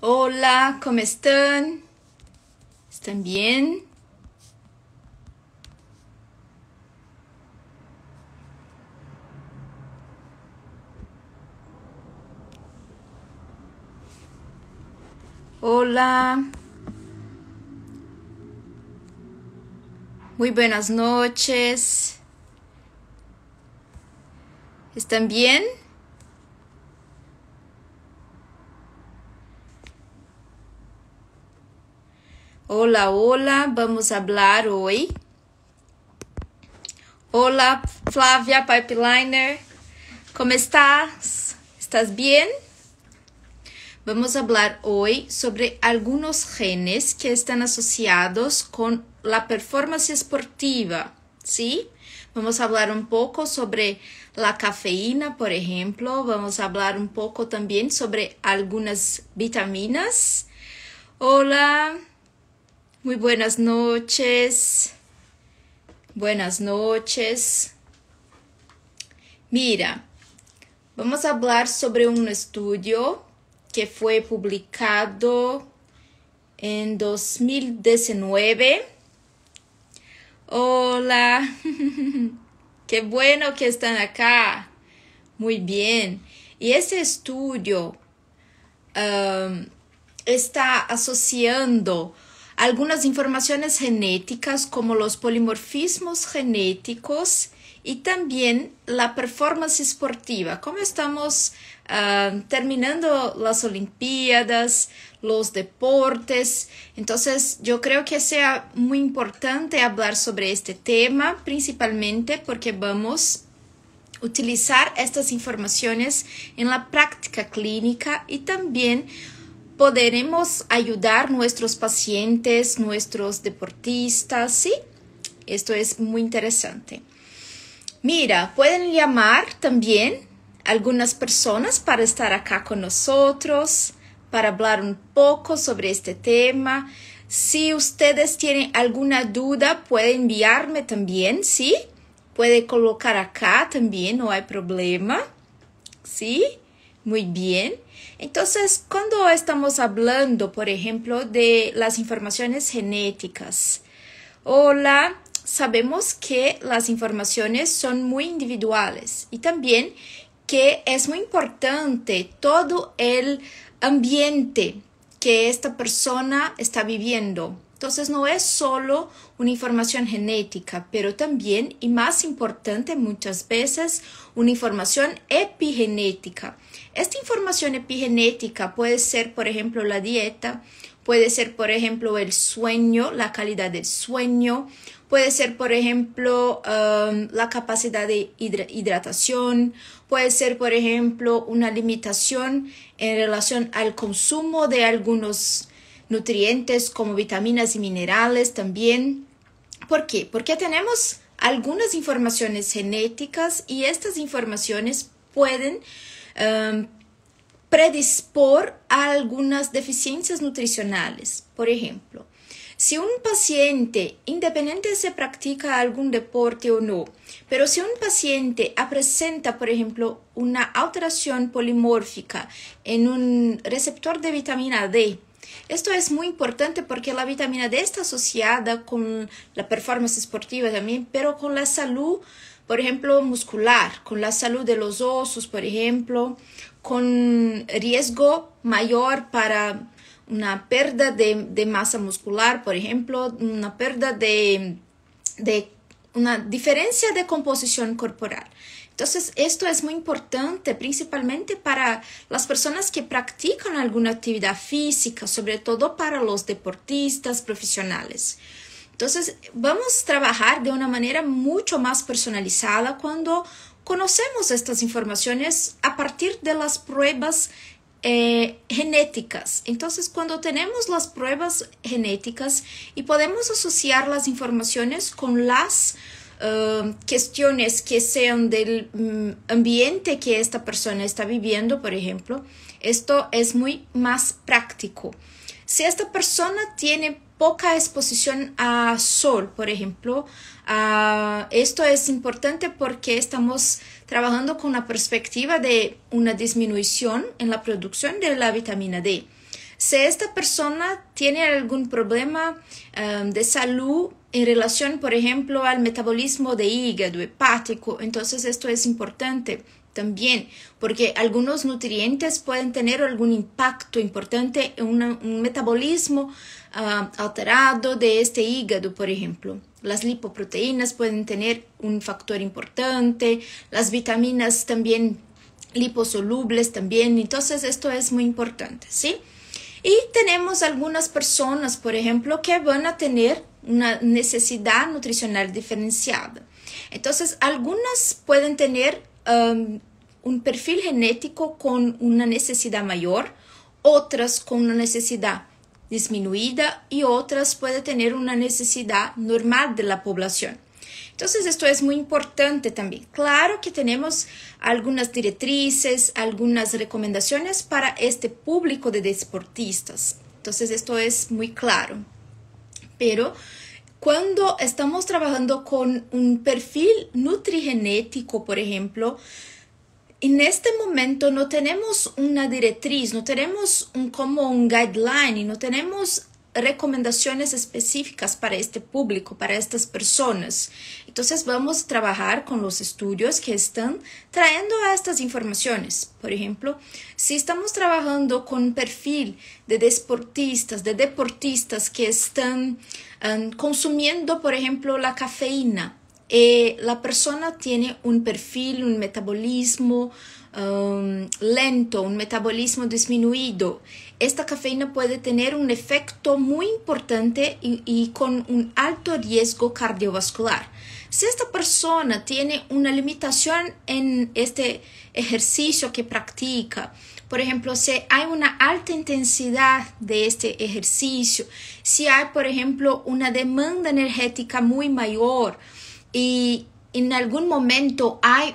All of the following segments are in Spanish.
Hola, ¿cómo están? ¿Están bien? Hola, muy buenas noches. ¿Están bien? Hola, hola, vamos a hablar hoy. Hola, Flávia Pipeliner, ¿cómo estás? ¿Estás bien? Vamos a hablar hoy sobre algunos genes que están asociados con la performance esportiva, ¿sí? Vamos a hablar un poco sobre la cafeína, por ejemplo. Vamos a hablar un poco también sobre algunas vitaminas. Hola, muy buenas noches. Buenas noches. Mira, vamos a hablar sobre un estudio que fue publicado en 2019. Hola, qué bueno que están acá. Muy bien. Y este estudio está asociando algunas informaciones genéticas como los polimorfismos genéticos y también la performance esportiva. Como estamos terminando las Olimpiadas, los deportes, entonces yo creo que sea muy importante hablar sobre este tema, principalmente porque vamos a utilizar estas informaciones en la práctica clínica y también podremos ayudar a nuestros pacientes, nuestros deportistas, ¿sí? Esto es muy interesante. Mira, pueden llamar también algunas personas para estar acá con nosotros, para hablar un poco sobre este tema. Si ustedes tienen alguna duda, pueden enviarme también, ¿sí? Puede colocar acá también, no hay problema, ¿sí? Muy bien. Entonces, cuando estamos hablando, por ejemplo, de las informaciones genéticas, hola, sabemos que las informaciones son muy individuales y también que es muy importante todo el ambiente que esta persona está viviendo. Entonces no es solo una información genética, pero también, y más importante muchas veces, una información epigenética. Esta información epigenética puede ser, por ejemplo, la dieta, puede ser, por ejemplo, el sueño, la calidad del sueño, puede ser, por ejemplo, la capacidad de hidratación, puede ser, por ejemplo, una limitación en relación al consumo de algunos nutrientes como vitaminas y minerales también. ¿Por qué? Porque tenemos algunas informaciones genéticas y estas informaciones pueden predispor a algunas deficiencias nutricionales. Por ejemplo, si un paciente, independiente de si practica algún deporte o no, pero si un paciente presenta, por ejemplo, una alteración polimórfica en un receptor de vitamina D, esto es muy importante porque la vitamina D está asociada con la performance esportiva también, pero con la salud, por ejemplo, muscular, con la salud de los osos, por ejemplo, con riesgo mayor para una pérdida de masa muscular, por ejemplo, una pérdida de una diferencia de composición corporal. Entonces, esto es muy importante, principalmente para las personas que practican alguna actividad física, sobre todo para los deportistas profesionales. Entonces, vamos a trabajar de una manera mucho más personalizada cuando conocemos estas informaciones a partir de las pruebas genéticas. Entonces, cuando tenemos las pruebas genéticas y podemos asociar las informaciones con las cuestiones que sean del ambiente que esta persona está viviendo, por ejemplo, esto es muy más práctico. Si esta persona tiene poca exposición a sol, por ejemplo, esto es importante porque estamos trabajando con una perspectiva de una disminución en la producción de la vitamina D. Si esta persona tiene algún problema de salud en relación, por ejemplo, al metabolismo de hígado, hepático, entonces esto es importante también, porque algunos nutrientes pueden tener algún impacto importante en un metabolismo alterado de este hígado, por ejemplo. Las lipoproteínas pueden tener un factor importante, las vitaminas también liposolubles también, entonces esto es muy importante, ¿sí? Y tenemos algunas personas, por ejemplo, que van a tener una necesidad nutricional diferenciada. Entonces, algunas pueden tener un perfil genético con una necesidad mayor, otras con una necesidad disminuida y otras pueden tener una necesidad normal de la población. Entonces, esto es muy importante también. Claro que tenemos algunas directrices, algunas recomendaciones para este público de deportistas. Entonces, esto es muy claro. Pero cuando estamos trabajando con un perfil nutrigenético, por ejemplo, en este momento no tenemos una directriz, no tenemos como un guideline y no tenemos recomendaciones específicas para este público, para estas personas. Entonces vamos a trabajar con los estudios que están trayendo estas informaciones. Por ejemplo, si estamos trabajando con un perfil de deportistas que están consumiendo, por ejemplo, la cafeína, la persona tiene un perfil, un metabolismo lento, un metabolismo disminuido. Esta cafeína puede tener un efecto muy importante y con un alto riesgo cardiovascular. Si esta persona tiene una limitación en este ejercicio que practica, por ejemplo, si hay una alta intensidad de este ejercicio, si hay, por ejemplo, una demanda energética muy mayor y en algún momento hay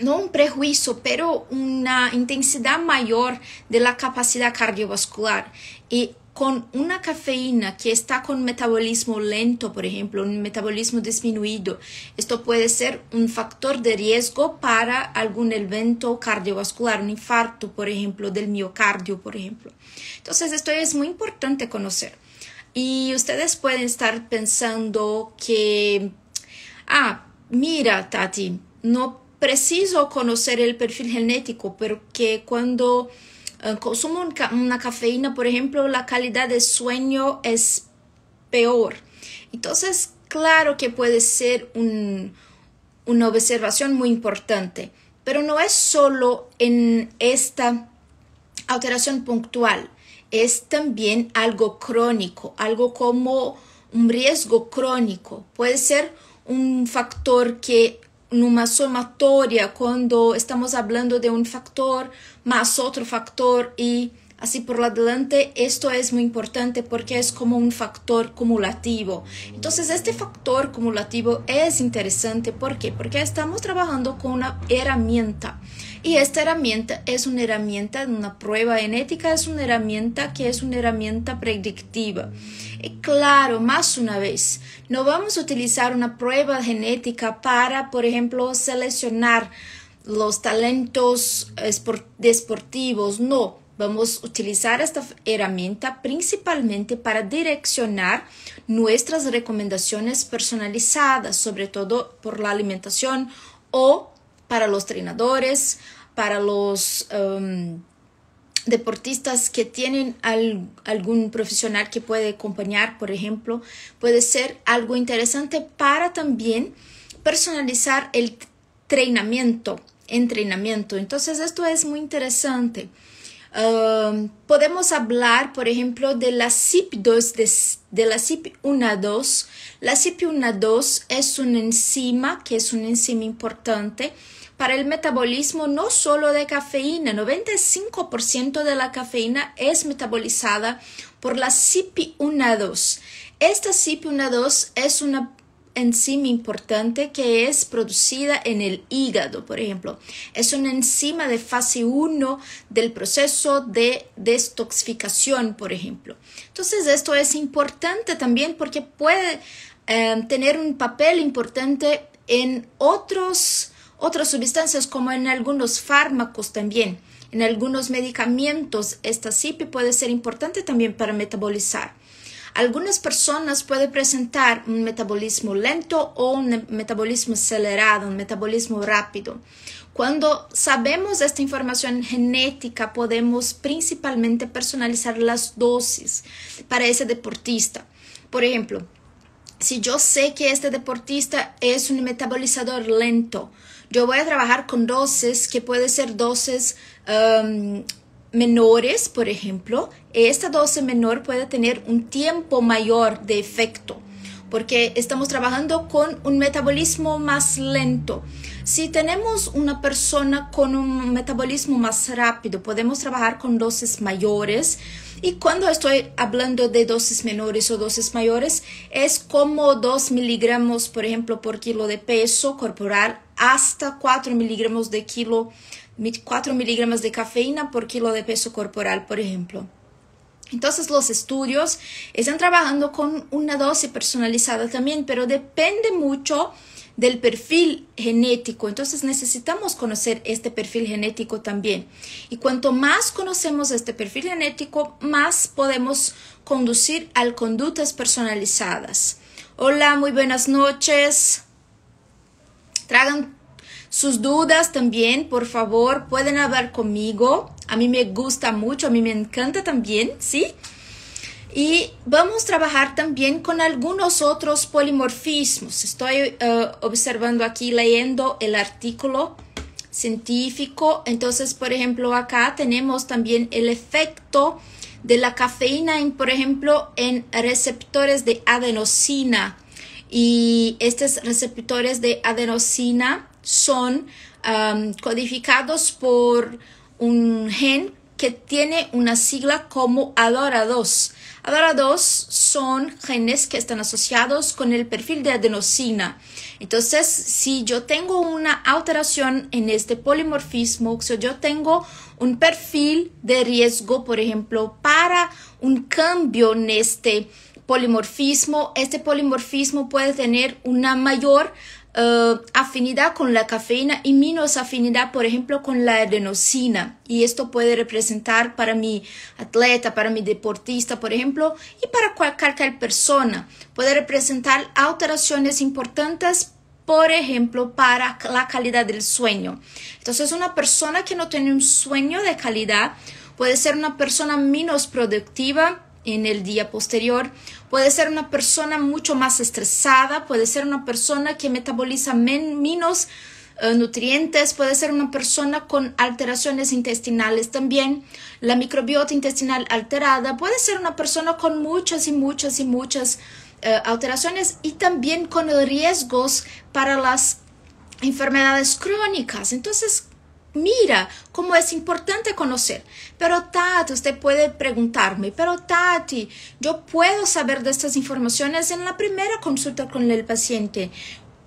no un prejuicio, pero una intensidad mayor de la capacidad cardiovascular y con una cafeína que está con metabolismo lento, por ejemplo, un metabolismo disminuido, esto puede ser un factor de riesgo para algún evento cardiovascular, un infarto, por ejemplo, del miocardio, por ejemplo. Entonces, esto es muy importante conocer. Y ustedes pueden estar pensando que, mira, Tati, no preciso conocer el perfil genético, porque cuando consumo una cafeína, por ejemplo, la calidad de sueño es peor. Entonces, claro que puede ser una observación muy importante, pero no es solo en esta alteración puntual, es también algo crónico, algo como un riesgo crónico. Puede ser un factor que numa sumatoria, cuando estamos hablando de un factor más otro factor y así por adelante, esto es muy importante porque es como un factor cumulativo. Entonces, este factor cumulativo es interesante. ¿Por qué? Porque estamos trabajando con una herramienta y esta herramienta es una herramienta, una prueba genética, es una herramienta que es una herramienta predictiva. Y claro, más una vez, no vamos a utilizar una prueba genética para, por ejemplo, seleccionar los talentos deportivos. No, vamos a utilizar esta herramienta principalmente para direccionar nuestras recomendaciones personalizadas, sobre todo por la alimentación o para los entrenadores, para los deportistas que tienen algún profesional que puede acompañar, por ejemplo. Puede ser algo interesante para también personalizar el entrenamiento. Entonces, esto es muy interesante. Podemos hablar, por ejemplo, de la CYP2, de la CYP1A2. La CYP1A2 es una enzima que es una enzima importante para el metabolismo no solo de cafeína. 95% de la cafeína es metabolizada por la CYP1A2. Esta CYP1A2 es una enzima importante que es producida en el hígado, por ejemplo. Es una enzima de fase 1 del proceso de detoxificación, por ejemplo. Entonces, esto es importante también porque puede tener un papel importante en otras sustancias, como en algunos fármacos también. en algunos medicamentos esta CYP puede ser importante también para metabolizar. Algunas personas pueden presentar un metabolismo lento o un metabolismo acelerado, un metabolismo rápido. Cuando sabemos esta información genética, podemos principalmente personalizar las dosis para ese deportista. Por ejemplo, si yo sé que este deportista es un metabolizador lento, yo voy a trabajar con dosis que pueden ser dosis menores, por ejemplo. Esta dosis menor puede tener un tiempo mayor de efecto, porque estamos trabajando con un metabolismo más lento. Si tenemos una persona con un metabolismo más rápido, podemos trabajar con dosis mayores. Y cuando estoy hablando de dosis menores o dosis mayores, es como 2 miligramos, por ejemplo, por kilo de peso corporal, hasta 4 miligramos de 4 miligramos de cafeína por kilo de peso corporal, por ejemplo. Entonces los estudios están trabajando con una dosis personalizada también, pero depende mucho del perfil genético. Entonces necesitamos conocer este perfil genético también. Y cuanto más conocemos este perfil genético, más podemos conducir a conductas personalizadas. Hola, muy buenas noches. Traigan sus dudas también, por favor, pueden hablar conmigo. A mí me gusta mucho, a mí me encanta también, ¿sí? Y vamos a trabajar también con algunos otros polimorfismos. Estoy observando aquí, leyendo el artículo científico. Entonces, por ejemplo, acá tenemos también el efecto de la cafeína, por ejemplo, en receptores de adenosina. Y estos receptores de adenosina son codificados por un gen que tiene una sigla como ADORA2. ADORA2 son genes que están asociados con el perfil de adenosina. Entonces, si yo tengo una alteración en este polimorfismo, si yo tengo un perfil de riesgo, por ejemplo, para un cambio en este polimorfismo puede tener una mayor afinidad con la cafeína y menos afinidad, por ejemplo, con la adenosina. Y esto puede representar para mi atleta, para mi deportista, por ejemplo, y para cualquier persona. Puede representar alteraciones importantes, por ejemplo, para la calidad del sueño. Entonces, una persona que no tiene un sueño de calidad puede ser una persona menos productiva en el día posterior, puede ser una persona mucho más estresada, puede ser una persona que metaboliza menos nutrientes, puede ser una persona con alteraciones intestinales también, la microbiota intestinal alterada, puede ser una persona con muchas alteraciones y también con riesgos para las enfermedades crónicas. Entonces, mira cómo es importante conocer. Pero Tati, usted puede preguntarme, pero Tati, yo puedo saber de estas informaciones en la primera consulta con el paciente,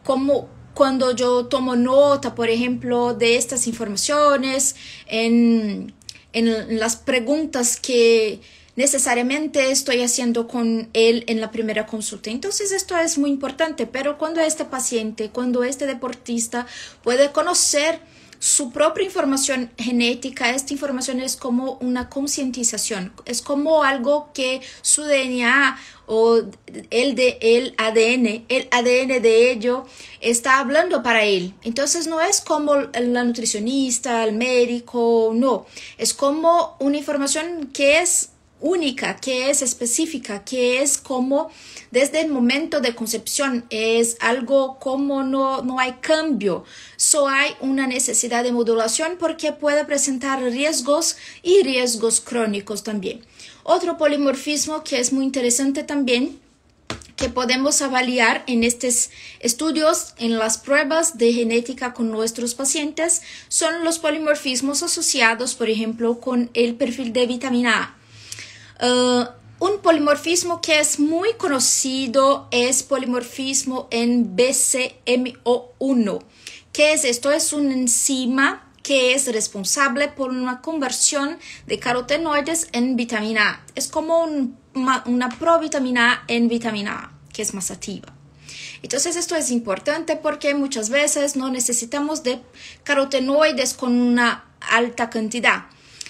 como cuando yo tomo nota, por ejemplo, de estas informaciones, en las preguntas que necesariamente estoy haciendo con él en la primera consulta. Entonces esto es muy importante, pero cuando este paciente, cuando este deportista puede conocer su propia información genética, esta información es como una concientización, es como algo que su DNA o el ADN de ello está hablando para él. Entonces no es como la nutricionista, el médico, no, es como una información que es única, que es específica, que es como desde el momento de concepción, es algo como no hay cambio, solo hay una necesidad de modulación porque puede presentar riesgos y riesgos crónicos también. Otro polimorfismo que es muy interesante también, que podemos avaliar en estos estudios, en las pruebas de genética con nuestros pacientes, son los polimorfismos asociados, por ejemplo, con el perfil de vitamina A. Un polimorfismo que es muy conocido es polimorfismo en BCMO1. ¿Qué es esto? Es una enzima que es responsable por una conversión de carotenoides en vitamina A. Es como una provitamina A en vitamina A, que es más activa. Entonces esto es importante porque muchas veces no necesitamos de carotenoides con una alta cantidad.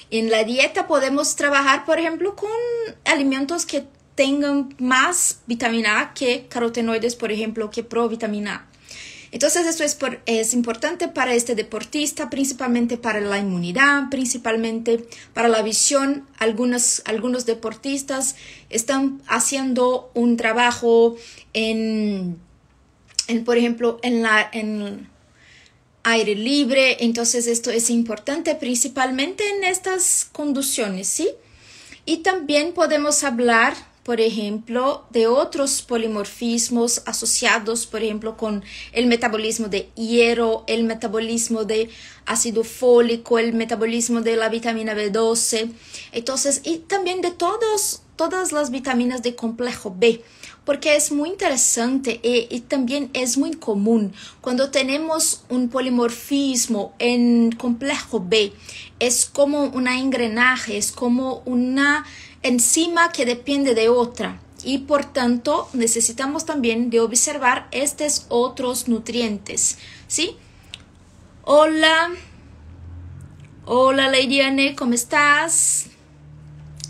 En la dieta podemos trabajar, por ejemplo, con alimentos que tengan más vitamina A que carotenoides, por ejemplo, que provitamina A. Entonces esto es importante para este deportista, principalmente para la inmunidad, principalmente para la visión. Algunos deportistas están haciendo un trabajo por ejemplo, en aire libre. Entonces esto es importante principalmente en estas condiciones, ¿sí? Y también podemos hablar, por ejemplo, de otros polimorfismos asociados, por ejemplo, con el metabolismo de hierro, el metabolismo de ácido fólico, el metabolismo de la vitamina B12. Entonces, y también de todas las vitaminas de complejo B, porque es muy interesante y también es muy común cuando tenemos un polimorfismo en complejo B. Es como un engranaje, es como una enzima que depende de otra, y por tanto necesitamos también de observar estos otros nutrientes, ¿sí? Hola Lady Anne, ¿cómo estás?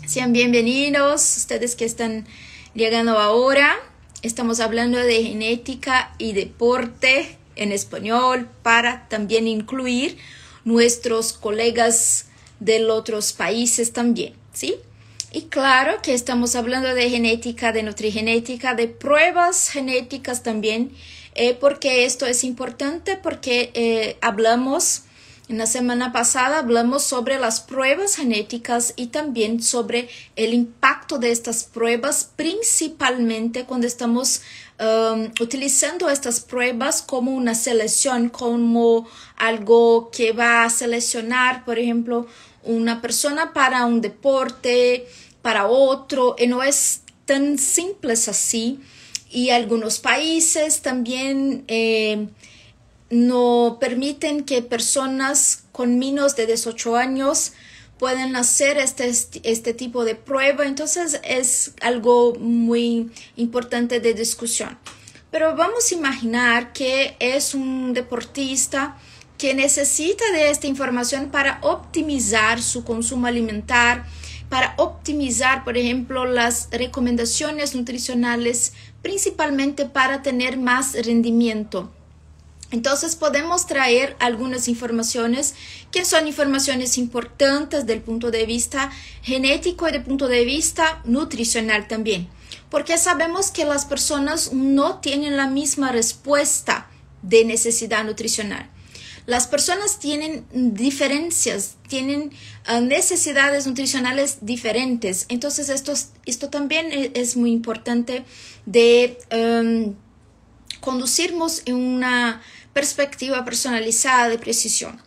Sean bienvenidos ustedes que están llegando ahora. Estamos hablando de genética y deporte en español para también incluir nuestros colegas de otros países también, ¿sí? Y claro que estamos hablando de genética, de nutrigenética, de pruebas genéticas también, porque esto es importante, porque hablamos, en la semana pasada hablamos sobre las pruebas genéticas y también sobre el impacto de estas pruebas, principalmente cuando estamos utilizando estas pruebas como una selección, como algo que va a seleccionar, por ejemplo, una persona para un deporte, para otro, y no es tan simple así. Y algunos países también no permiten que personas con menos de 18 años puedan hacer este tipo de prueba. Entonces es algo muy importante de discusión. Pero vamos a imaginar que es un deportista que necesita de esta información para optimizar su consumo alimentar, para optimizar, por ejemplo, las recomendaciones nutricionales, principalmente para tener más rendimiento. Entonces podemos traer algunas informaciones que son informaciones importantes del punto de vista genético y del punto de vista nutricional también, porque sabemos que las personas no tienen la misma respuesta de necesidad nutricional. Las personas tienen diferencias, tienen necesidades nutricionales diferentes. Entonces esto también es muy importante de conducirnos en una perspectiva personalizada de precisión.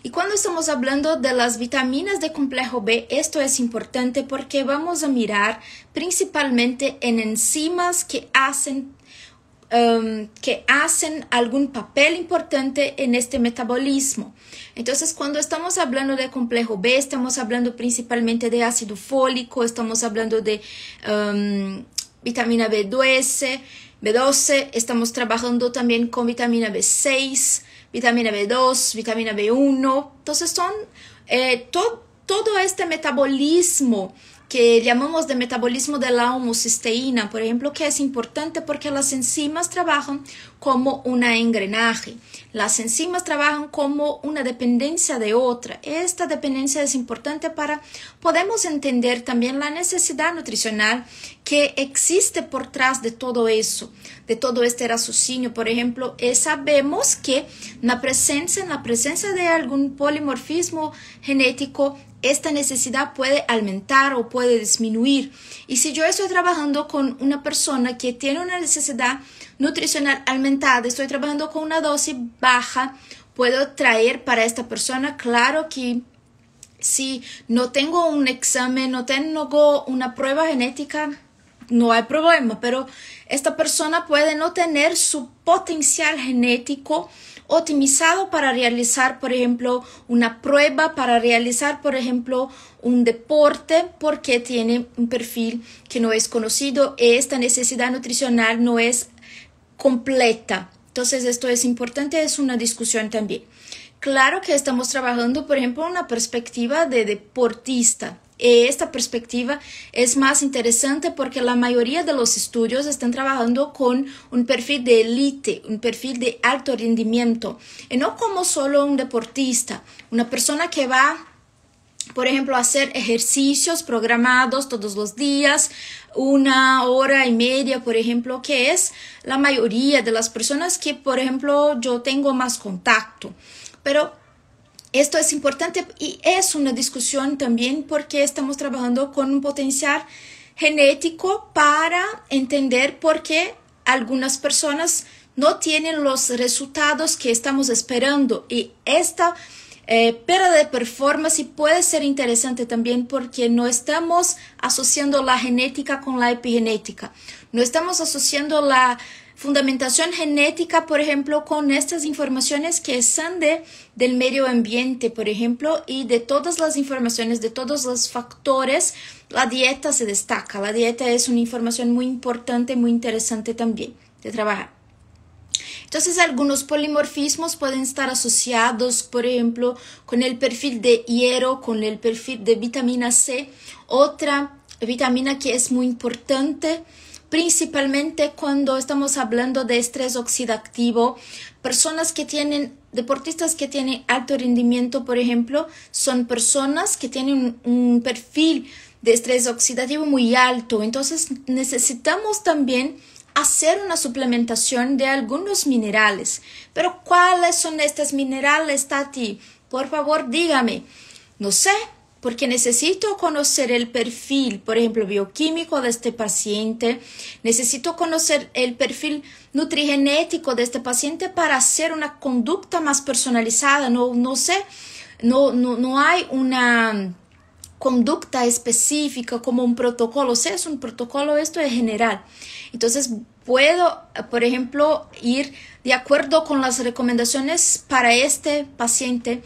Y cuando estamos hablando de las vitaminas de complejo B, esto es importante porque vamos a mirar principalmente en enzimas que hacen algún papel importante en este metabolismo. Entonces, cuando estamos hablando de complejo B, estamos hablando principalmente de ácido fólico, estamos hablando de vitamina B12, estamos trabajando también con vitamina B6, vitamina B2, vitamina B1. Entonces, son todo este metabolismo que llamamos de metabolismo de la homocisteína, por ejemplo, que es importante porque las enzimas trabajan como un engranaje. Las enzimas trabajan como una dependencia de otra. Esta dependencia es importante para podemos entender también la necesidad nutricional que existe por detrás de todo eso, de todo este raciocinio. Por ejemplo, sabemos que en la presencia de algún polimorfismo genético, esta necesidad puede aumentar o puede disminuir. Y si yo estoy trabajando con una persona que tiene una necesidad nutricional aumentada, estoy trabajando con una dosis baja, puedo traer para esta persona, claro que si no tengo un examen, no tengo una prueba genética, no hay problema, pero esta persona puede no tener su potencial genético optimizado para realizar, por ejemplo, una prueba, para realizar, por ejemplo, un deporte, porque tiene un perfil que no es conocido y esta necesidad nutricional no es completa. Entonces, esto es importante, es una discusión también. Claro que estamos trabajando, por ejemplo, una perspectiva de deportista. Esta perspectiva es más interesante porque la mayoría de los estudios están trabajando con un perfil de élite, un perfil de alto rendimiento, y no como solo un deportista, una persona que va, por ejemplo, a hacer ejercicios programados todos los días, 1 hora y media, por ejemplo, que es la mayoría de las personas que, por ejemplo, yo tengo más contacto. Pero esto es importante y es una discusión también porque estamos trabajando con un potencial genético para entender por qué algunas personas no tienen los resultados que estamos esperando. Y esta pérdida de performance puede ser interesante también porque no estamos asociando la genética con la epigenética. No estamos asociando la fundamentación genética, por ejemplo, con estas informaciones que son del medio ambiente, por ejemplo, y de todas las informaciones, de todos los factores, la dieta se destaca. La dieta es una información muy importante, muy interesante también de trabajar. Entonces, algunos polimorfismos pueden estar asociados, por ejemplo, con el perfil de hierro, con el perfil de vitamina C, otra vitamina que es muy importante, principalmente cuando estamos hablando de estrés oxidativo. Personas que tienen, deportistas que tienen alto rendimiento, por ejemplo, son personas que tienen un perfil de estrés oxidativo muy alto. Entonces necesitamos también hacer una suplementación de algunos minerales. Pero ¿cuáles son estos minerales, Tati? Por favor, dígame. No sé, porque necesito conocer el perfil, por ejemplo, bioquímico de este paciente, necesito conocer el perfil nutrigenético de este paciente para hacer una conducta más personalizada. No sé, no hay una conducta específica como un protocolo. Si es un protocolo, esto es general. Entonces, puedo, por ejemplo, ir de acuerdo con las recomendaciones para este paciente,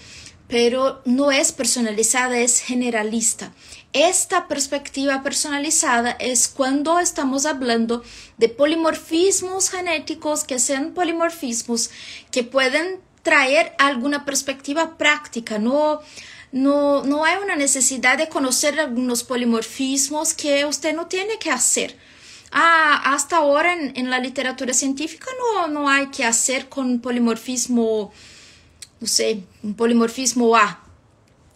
pero no es personalizada, es generalista. Esta perspectiva personalizada es cuando estamos hablando de polimorfismos genéticos, que sean polimorfismos que pueden traer alguna perspectiva práctica. No hay una necesidad de conocer algunos polimorfismos que usted no tiene que hacer. Hasta ahora en la literatura científica no hay que hacer con polimorfismo, no sé, un polimorfismo A.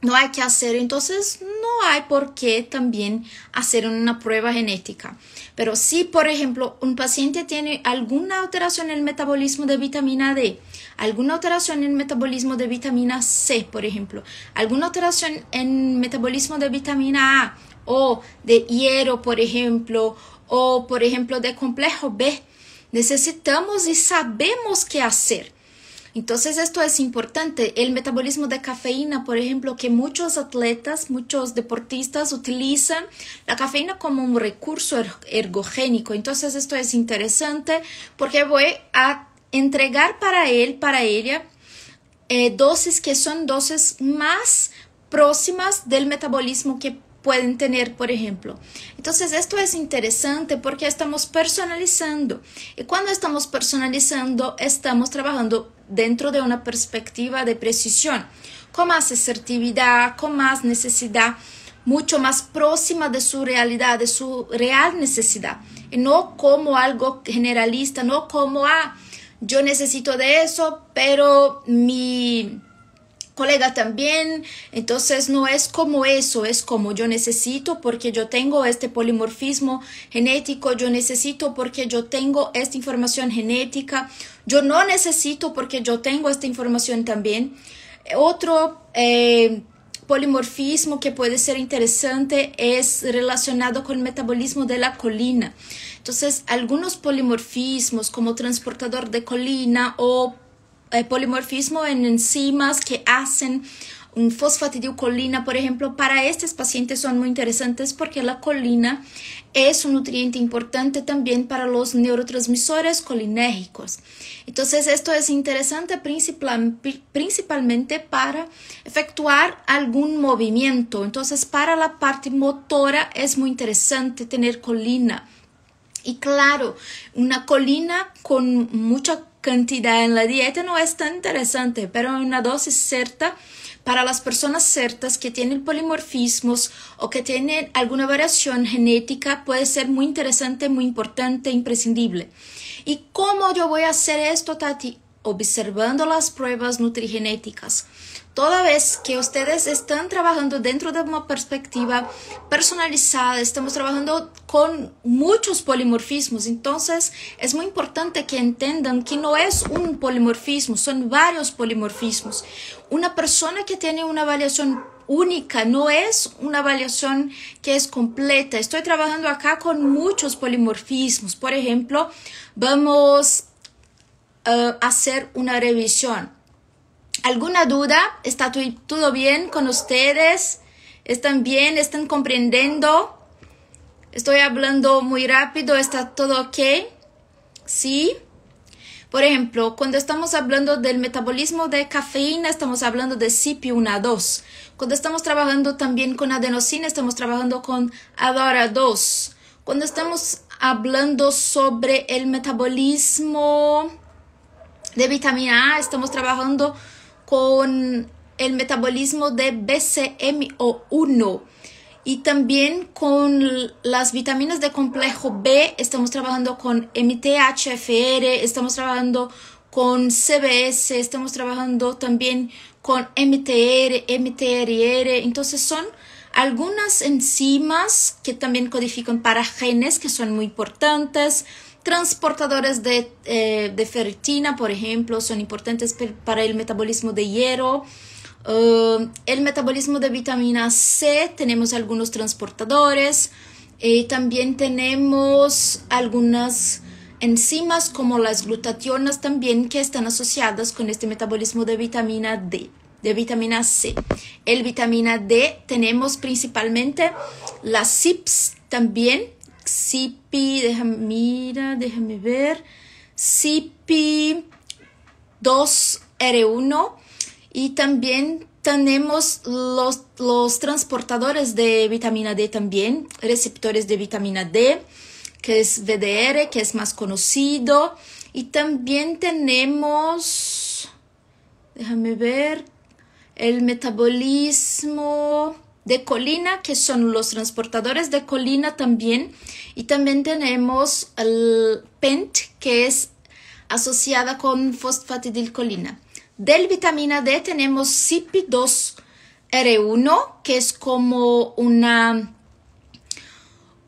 No hay que hacer, entonces no hay por qué también hacer una prueba genética. Pero si, por ejemplo, un paciente tiene alguna alteración en el metabolismo de vitamina D, alguna alteración en el metabolismo de vitamina C, por ejemplo, alguna alteración en el metabolismo de vitamina A o de hierro, por ejemplo, o por ejemplo de complejo B, necesitamos y sabemos qué hacer. Entonces esto es importante. El metabolismo de cafeína, por ejemplo, que muchos atletas, muchos deportistas utilizan la cafeína como un recurso ergogénico. Entonces esto es interesante porque voy a entregar para él, para ella, dosis que son dosis más próximas del metabolismo que pueden tener, por ejemplo. Entonces esto es interesante porque estamos personalizando, y cuando estamos personalizando estamos trabajando dentro de una perspectiva de precisión, con más asertividad, con más necesidad, mucho más próxima de su realidad, de su real necesidad, y no como algo generalista, no como yo necesito de eso, pero mi colega también. Entonces no es como eso, es como yo necesito porque yo tengo este polimorfismo genético, yo necesito porque yo tengo esta información genética, yo no necesito porque yo tengo esta información también. Otro polimorfismo que puede ser interesante es relacionado con el metabolismo de la colina. Entonces algunos polimorfismos como transportador de colina o polimorfismo en enzimas que hacen un fosfatidilcolina, por ejemplo, para estos pacientes son muy interesantes porque la colina es un nutriente importante también para los neurotransmisores colinérgicos. Entonces esto es interesante principalmente para efectuar algún movimiento. Entonces para la parte motora es muy interesante tener colina. Y claro, una colina con mucha cantidad en la dieta no es tan interesante, pero en una dosis cierta, para las personas ciertas que tienen polimorfismos o que tienen alguna variación genética, puede ser muy interesante, muy importante, imprescindible. ¿Y cómo yo voy a hacer esto, Tati? Observando las pruebas nutrigenéticas. Toda vez que ustedes están trabajando dentro de una perspectiva personalizada, estamos trabajando con muchos polimorfismos, entonces es muy importante que entiendan que no es un polimorfismo, son varios polimorfismos. Una persona que tiene una variación única no es una variación que es completa. Estoy trabajando acá con muchos polimorfismos. Por ejemplo, vamos a hacer una revisión. ¿Alguna duda? ¿Está todo bien con ustedes? ¿Están bien? ¿Están comprendiendo? ¿Estoy hablando muy rápido? ¿Está todo ok? ¿Sí? Por ejemplo, cuando estamos hablando del metabolismo de cafeína, estamos hablando de CYP1A2. Cuando estamos trabajando también con adenosina, estamos trabajando con ADORA2. Cuando estamos hablando sobre el metabolismo de vitamina A, estamos trabajando con el metabolismo de BCMO1 y también con las vitaminas de complejo B, estamos trabajando con MTHFR, estamos trabajando con CBS, estamos trabajando también con MTR, MTRR, entonces son algunas enzimas que también codifican para genes que son muy importantes. Transportadores de ferritina, por ejemplo, son importantes para el metabolismo de hierro. El metabolismo de vitamina C, tenemos algunos transportadores. También tenemos algunas enzimas como las glutationas también que están asociadas con este metabolismo de vitamina D, de vitamina C. El vitamina D tenemos principalmente las CYPs también. CYP, déjame ver, CYP2R1 y también tenemos los transportadores de vitamina D también, receptores de vitamina D, que es VDR, que es más conocido, y también tenemos, déjame ver, el metabolismo de colina, que son los transportadores de colina también, y también tenemos el PENT, que es asociada con fosfatidilcolina. Del vitamina D tenemos CYP2R1, que es como una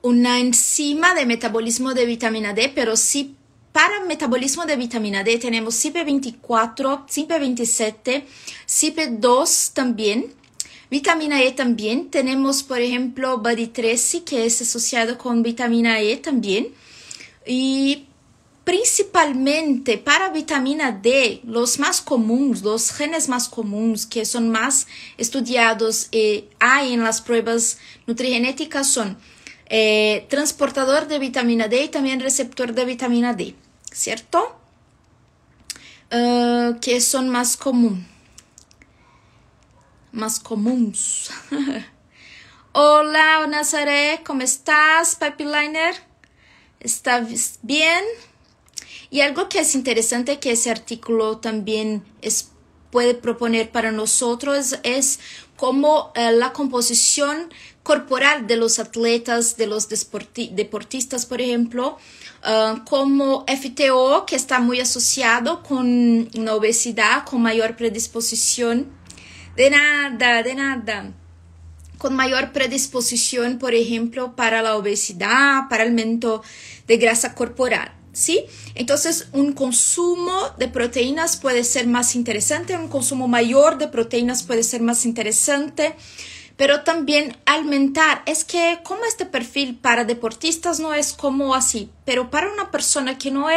enzima de metabolismo de vitamina D, pero sí para metabolismo de vitamina D tenemos CYP24, CYP27, CYP2 también. Vitamina E también, tenemos por ejemplo Body 13 que es asociado con vitamina E también, y principalmente para vitamina D, los más comunes, los genes más comunes que son más estudiados hay en las pruebas nutrigenéticas son transportador de vitamina D y también receptor de vitamina D, ¿cierto? Que son más comunes. Hola, Nazaré, ¿cómo estás, Pipeliner? ¿Estás bien? Y algo que es interesante que ese artículo también puede proponer para nosotros es cómo la composición corporal de los atletas, de los deportistas, por ejemplo, como FTO, que está muy asociado con la obesidad, con mayor predisposición. De nada. Con mayor predisposición, por ejemplo, para la obesidad, para el aumento de grasa corporal, ¿sí? Entonces, un consumo de proteínas puede ser más interesante, un consumo mayor de proteínas puede ser más interesante, pero también aumentar. Es que como este perfil para deportistas no es como así, pero para una persona que no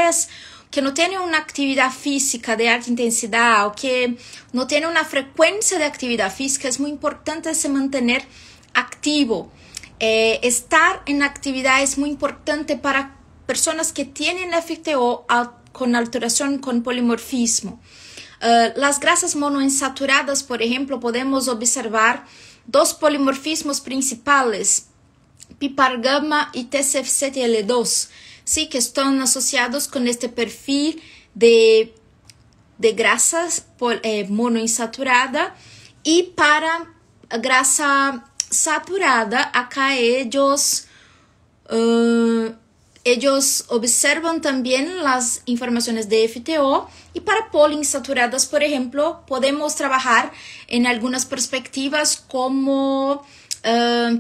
tiene una actividad física de alta intensidad o que no tiene una frecuencia de actividad física, es muy importante se mantener activo. Estar en actividad es muy importante para personas que tienen FTO con alteración con polimorfismo. Las grasas monoinsaturadas, por ejemplo, podemos observar dos polimorfismos principales, pipargama y TCF7L2. Sí, que están asociados con este perfil de grasas monoinsaturada, y para grasa saturada, acá ellos observan también las informaciones de FTO, y para poliinsaturadas, por ejemplo, podemos trabajar en algunas perspectivas como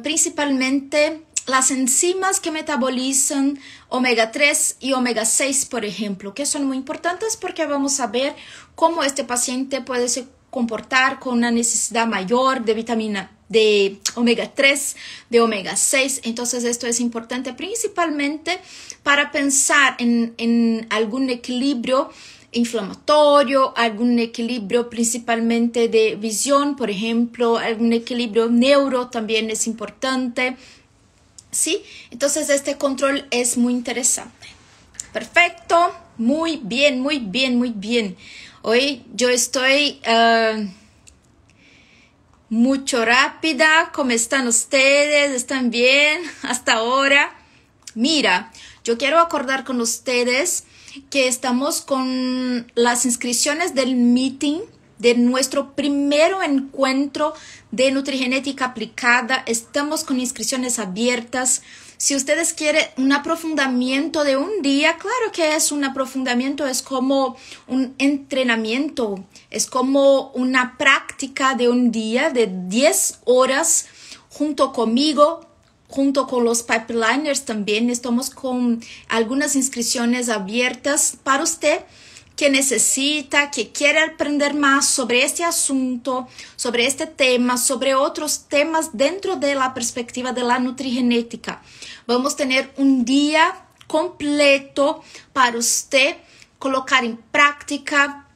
principalmente las enzimas que metabolizan omega 3 y omega 6, por ejemplo, que son muy importantes porque vamos a ver cómo este paciente puede se comportar con una necesidad mayor de vitamina de omega 3, de omega 6. Entonces esto es importante principalmente para pensar en algún equilibrio inflamatorio, algún equilibrio principalmente de visión, por ejemplo, algún equilibrio neuro también es importante, ¿sí? Entonces este control es muy interesante. Perfecto, muy bien, muy bien, muy bien. Hoy yo estoy mucho rápida. ¿Cómo están ustedes? ¿Están bien hasta ahora? Mira, yo quiero acordar con ustedes que estamos con las inscripciones del meeting de nuestro primer encuentro de nutrigenética aplicada. Estamos con inscripciones abiertas. Si ustedes quieren un aprofundamiento de un día, claro que es un aprofundamiento, es como un entrenamiento, es como una práctica de un día de 10 horas junto conmigo, junto con los pipeliners también. Estamos con algunas inscripciones abiertas para usted que necesita, que quiere aprender más sobre este asunto, sobre este tema, sobre otros temas dentro de la perspectiva de la nutrigenética. Vamos a tener un día completo para usted colocar en práctica.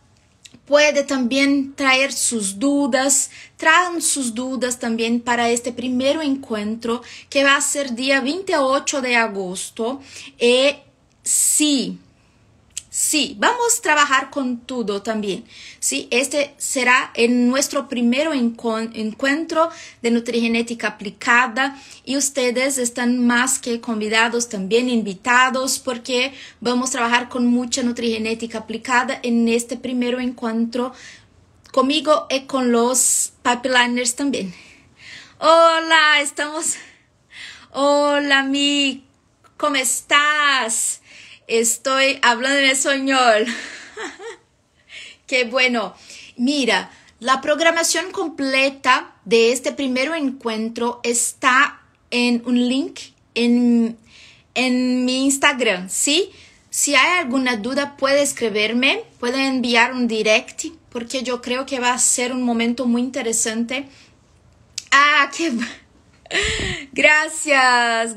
Puede también traer sus dudas, traen sus dudas también para este primer encuentro que va a ser día 28 de agosto. Sí, vamos a trabajar con todo también. Sí, este será en nuestro primer encuentro de nutrigenética aplicada, y ustedes están más que convidados, también invitados, porque vamos a trabajar con mucha nutrigenética aplicada en este primer encuentro conmigo y con los pipeliners también. Hola, Hola, Mi, ¿cómo estás? Estoy hablando en español. Qué bueno. Mira, la programación completa de este primer encuentro está en un link en mi Instagram, ¿sí? Si hay alguna duda, puede escribirme, puede enviar un direct, porque yo creo que va a ser un momento muy interesante. Gracias.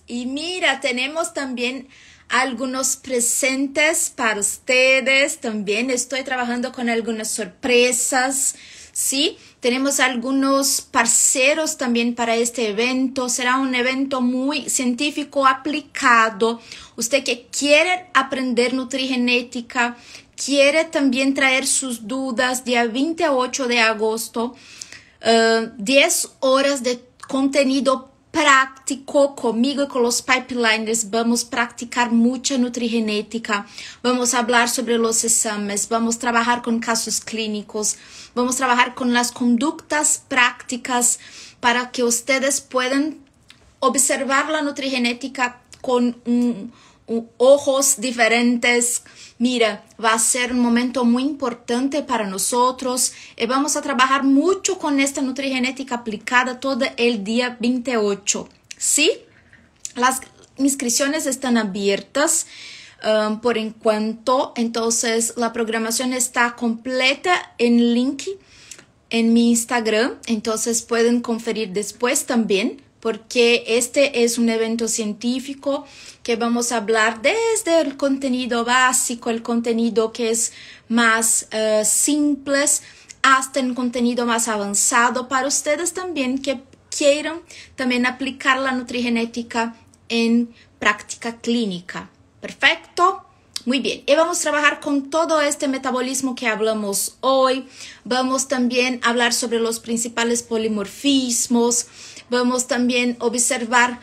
Y mira, tenemos también algunos presentes para ustedes. También estoy trabajando con algunas sorpresas, ¿sí? Tenemos algunos parceros también para este evento. Será un evento muy científico aplicado. Usted que quiere aprender nutrigenética, quiere también traer sus dudas, día 28 de agosto, 10 horas de contenido práctico conmigo y con los pipeliners. Vamos a practicar mucha nutrigenética, vamos a hablar sobre los exámenes, vamos a trabajar con casos clínicos, vamos a trabajar con las conductas prácticas para que ustedes puedan observar la nutrigenética con ojos diferentes. Mira, va a ser un momento muy importante para nosotros y vamos a trabajar mucho con esta nutrigenética aplicada todo el día 28, ¿sí? Las inscripciones están abiertas por enquanto, entonces la programación está completa en link en mi Instagram, entonces pueden conferir después también, porque este es un evento científico que vamos a hablar desde el contenido básico, el contenido que es más simple, hasta el contenido más avanzado para ustedes también que quieran también aplicar la nutrigenética en práctica clínica. Perfecto. Muy bien, y vamos a trabajar con todo este metabolismo que hablamos hoy. Vamos también a hablar sobre los principales polimorfismos. Vamos también a observar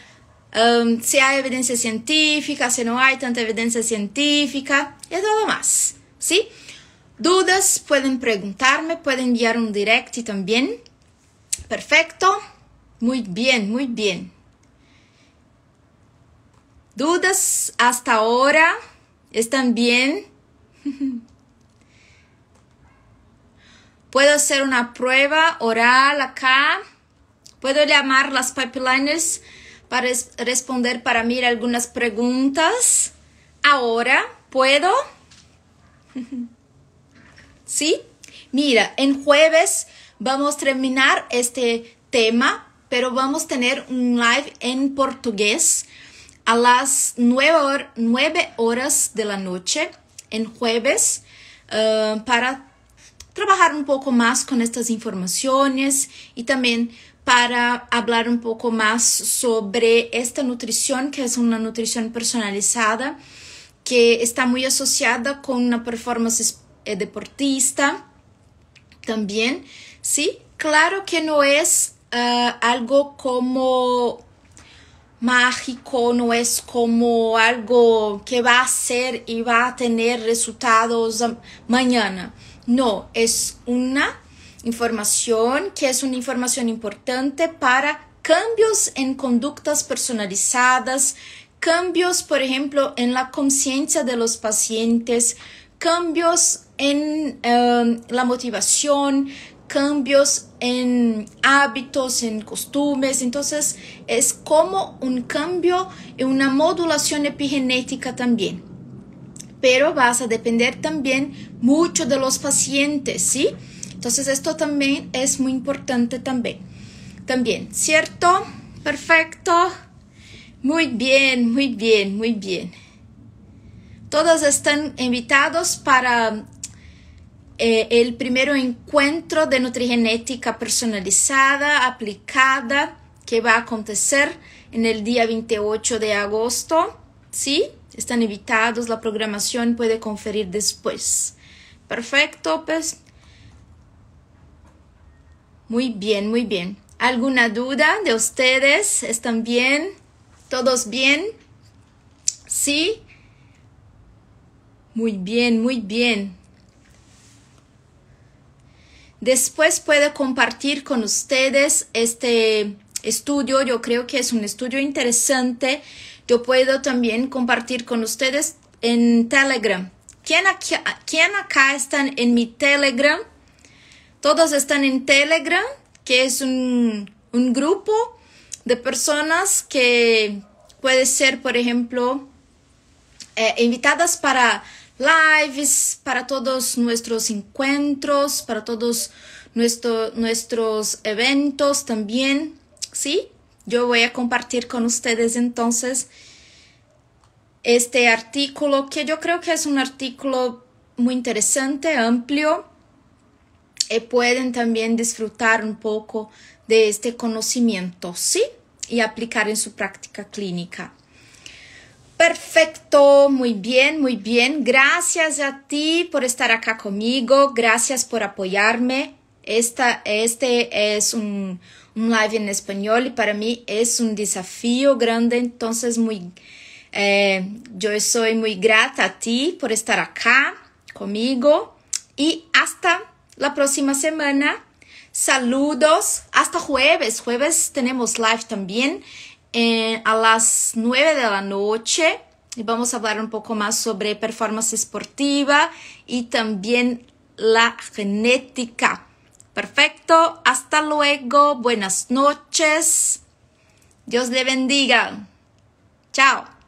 si hay evidencia científica, si no hay tanta evidencia científica y todo más, ¿sí? Dudas pueden preguntarme, pueden enviar un direct también. Perfecto. Muy bien, muy bien. ¿Dudas hasta ahora? ¿Están bien? ¿Puedo hacer una prueba oral acá? ¿Puedo llamar a las pipeliners para responder para mí algunas preguntas? Ahora, ¿puedo? ¿Sí? Mira, en jueves vamos a terminar este tema, pero vamos a tener un live en portugués a las 9 horas de la noche, en jueves, para trabajar un poco más con estas informaciones y también para hablar un poco más sobre esta nutrición, que es una nutrición personalizada, que está muy asociada con una performance deportista también, ¿sí? Claro que no es algo como mágico, no es como algo que va a ser y va a tener resultados mañana. No, es una información que es una información importante para cambios en conductas personalizadas, cambios, por ejemplo, en la conciencia de los pacientes, cambios en la motivación, cambios en hábitos, en costumbres. Entonces, es como un cambio y una modulación epigenética también. Pero vas a depender también mucho de los pacientes, ¿sí? Entonces, esto también es muy importante también. ¿Cierto? Perfecto. Muy bien, muy bien, muy bien. Todos están invitados para el primer encuentro de nutrigenética personalizada, aplicada, que va a acontecer en el día 28 de agosto, ¿sí? Están invitados, la programación puede conferir después. Perfecto, pues. Muy bien, muy bien. ¿Alguna duda de ustedes? ¿Están bien? ¿Todos bien? ¿Sí? Muy bien, muy bien. Después puedo compartir con ustedes este estudio. Yo creo que es un estudio interesante. Yo puedo también compartir con ustedes en Telegram. ¿Quién acá están en mi Telegram? Todos están en Telegram, que es un grupo de personas que puede ser, por ejemplo, invitadas para lives, para todos nuestros encuentros, para todos nuestros eventos también, ¿sí? Yo voy a compartir con ustedes entonces este artículo, que yo creo que es un artículo muy interesante, amplio, y pueden también disfrutar un poco de este conocimiento, ¿sí? Y aplicar en su práctica clínica. Perfecto, muy bien, muy bien. Gracias a ti por estar acá conmigo, gracias por apoyarme. Este es un live en español y para mí es un desafío grande, entonces yo soy muy grata a ti por estar acá conmigo y hasta la próxima semana. Saludos, hasta jueves. Jueves tenemos live también a las 9 de la noche y vamos a hablar un poco más sobre performance esportiva y también la genética. Perfecto, hasta luego, buenas noches, Dios le bendiga, chao.